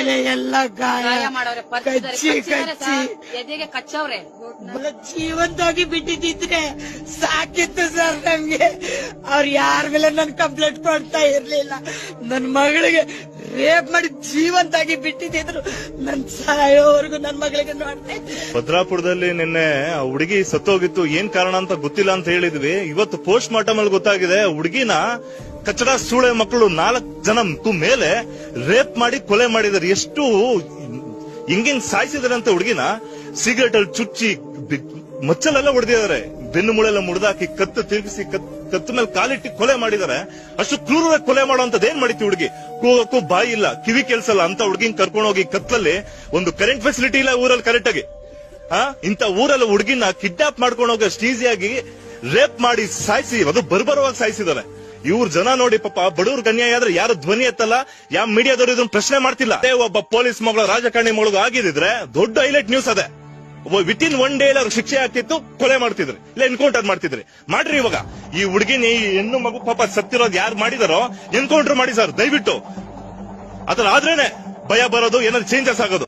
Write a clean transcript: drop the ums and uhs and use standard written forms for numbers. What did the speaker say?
ಮೇಲೆ ಎಲ್ಲ ಗಾಯ ಮಾಡವ್ರೆ, ಕಚ್ಚಿ ಕಚ್ಚಿ ಎದೆಗೆ ಕಚ್ಚವ್ರೆ. ಜೀವಂತವಾಗಿ ಬಿಟ್ಟಿದ್ರೆ ಸಾಕಿತ್ತು ಸರ್ ನಮ್ಗೆ. ಅವ್ರು ಯಾರ ಮೇಲೆ ನನ್ ಕಂಪ್ಲೇಂಟ್ ಕೊಡ್ತಾ ಇರ್ಲಿಲ್ಲ. ನನ್ ಮಗಳಿಗೆ ರೇಪ್ ಮಾಡಿ ಜೀವಂತಾಗಿ ಬಿಟ್ಟಿದ್ರು. ನನ್ ಸಾಯೋವರೆಗೂ ನನ್ ಮಗಳಿಗೆ ನೋಡ್ತಾ ಇದ್ದೆ. ಭದ್ರಾಪುರದಲ್ಲಿ ನಿನ್ನೆ ಹುಡುಗಿ ಸತ್ತೋಗಿತ್ತು, ಏನ್ ಕಾರಣ ಅಂತ ಗೊತ್ತಿಲ್ಲ ಅಂತ ಹೇಳಿದ್ವಿ. ಇವತ್ತು ಪೋಸ್ಟ್ ಮಾರ್ಟಮ್ ಅಲ್ಲಿ ಗೊತ್ತಾಗಿದೆ, ಹುಡುಗಿನ ಕಚಡ ಸೂಳೆ ಮಕ್ಕಳು 4 ಜನ ಮೇಲೆ ರೇಪ್ ಮಾಡಿ ಕೊಲೆ ಮಾಡಿದ್ದಾರೆ. ಎಷ್ಟು ಹಿಂಗಿಂಗ್ ಸಾಯಿಸಿದಾರೆ ಅಂತ ಹುಡುಗಿನ ಸಿಗರೇಟ್ ಅಲ್ಲಿ ಚುಚ್ಚಿ ಮಚ್ಚಲೆಲ್ಲ ಹೊಡೆದಿದ್ದಾರೆ, ಬೆನ್ನು ಮುಳೆಲ್ಲ ಮುಡ್ದಾಕಿ ಕತ್ತು ತಿರುಗಿಸಿ ಕತ್ತು ಮೇಲೆ ಕಾಲಿಟ್ಟು ಕೊಲೆ ಮಾಡಿದ್ದಾರೆ. ಅಷ್ಟು ಕ್ರೂರವಾಗಿ ಕೊಲೆ ಮಾಡುವಂತದ್ದು ಏನ್ ಮಾಡಿತಿ ಹುಡುಗಿ? ಕೂಗಕ್ಕೂ ಬಾಯಿ ಇಲ್ಲ, ಕಿವಿ ಕೆಲ್ಸಲ್ಲ ಅಂತ ಹುಡುಗಿನ ಕರ್ಕೊಂಡು ಹೋಗಿ ಕತ್ತಲ್ಲಿ ಒಂದು ಕರೆಂಟ್ ಫೆಸಿಲಿಟಿ ಇಲ್ಲ ಊರಲ್ಲಿ ಕರೆಕ್ಟ್ ಆಗಿ. ಇಂತ ಊರಲ್ಲಿ ಹುಡುಗಿನ ಕಿಡ್ನಾಪ್ ಮಾಡ್ಕೊಂಡು ಹೋಗಿ ಅಷ್ಟು ಈಸಿಯಾಗಿ ರೇಪ್ ಮಾಡಿ ಸಾಯಿಸಿ, ಅದು ಬರ್ಬರವಾಗಿ ಸಾಯಿಸಿದ್ದಾರೆ. ಇವ್ರ ಜನ ನೋಡಿ ಪಾಪ ಬಡವ್ರ ಅನ್ಯಾಯ ಆದ್ರೆ ಯಾರು ಧ್ವನಿ ಎತ್ತಲ್ಲ, ಯಾವ ಮೀಡಿಯಾದವರು ಇದನ್ನ ಪ್ರಶ್ನೆ ಮಾಡ್ತಿಲ್ಲ. ಒಬ್ಬ ಪೊಲೀಸ್ ಮಗಳು ರಾಜಕಾರಣಿ ಮಗಳಿಗೂ ಆಗಿದ್ರೆ ದೊಡ್ಡ ಹೈಲೈಟ್ ನ್ಯೂಸ್ ಅದೇ. ವಿತಿನ್ 1 ಡೇ ಅವ್ರಿಗೆ ಶಿಕ್ಷೆ ಆಗ್ತಿತ್ತು, ಕೊಲೆ ಮಾಡ್ತಿದ್ರಿ, ಇಲ್ಲ ಎನ್ಕೌಂಟರ್ ಮಾಡ್ತಿದ್ರಿ. ಮಾಡ್ರಿ ಇವಾಗ ಈ ಹುಡುಗಿನ ಈ ಹೆಣ್ಣು ಮಗು ಪಾಪ ಸತ್ತಿರೋದು ಯಾರು ಮಾಡಿದಾರೋ ಎನ್ಕೌಂಟರ್ ಮಾಡಿ ಸರ್ ದಯವಿಟ್ಟು. ಅದ್ರ ಆದ್ರೇನೆ ಭಯ ಬರೋದು, ಏನಾದ್ರು ಚೇಂಜಸ್ ಆಗೋದು.